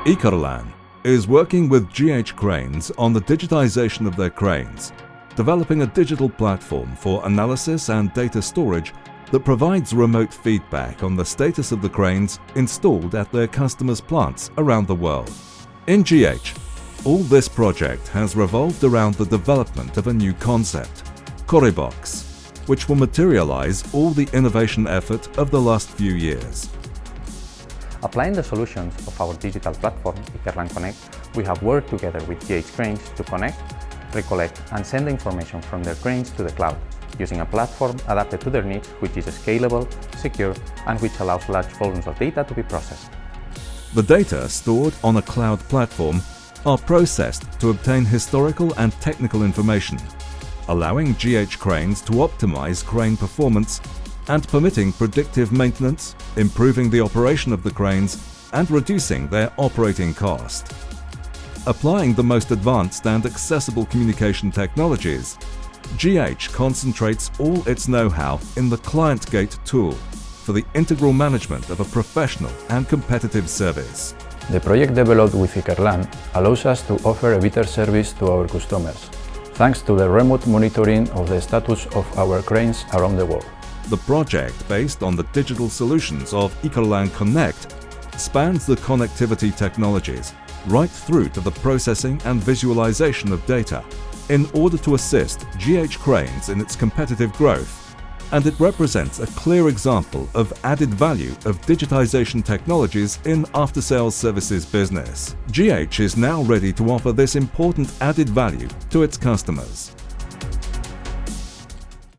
IKERLAN is working with GH Cranes on the digitization of their cranes, developing a digital platform for analysis and data storage that provides remote feedback on the status of the cranes installed at their customers' plants around the world. In GH, all this project has revolved around the development of a new concept, Corebox, which will materialize all the innovation effort of the last few years. Applying the solutions of our digital platform, IKERLAN Connect, we have worked together with GH Cranes to connect, recollect and send the information from their cranes to the cloud, using a platform adapted to their needs, which is scalable, secure and which allows large volumes of data to be processed. The data stored on a cloud platform are processed to obtain historical and technical information, allowing GH Cranes to optimize crane performance and permitting predictive maintenance, improving the operation of the cranes and reducing their operating cost. Applying the most advanced and accessible communication technologies, GH concentrates all its know-how in the ClientGate tool for the integral management of a professional and competitive service. The project developed with IKERLAN allows us to offer a better service to our customers, thanks to the remote monitoring of the status of our cranes around the world. The project, based on the digital solutions of IKERLAN Connect, spans the connectivity technologies right through to the processing and visualization of data in order to assist GH Cranes in its competitive growth, and it represents a clear example of added value of digitization technologies in after-sales services business. GH is now ready to offer this important added value to its customers.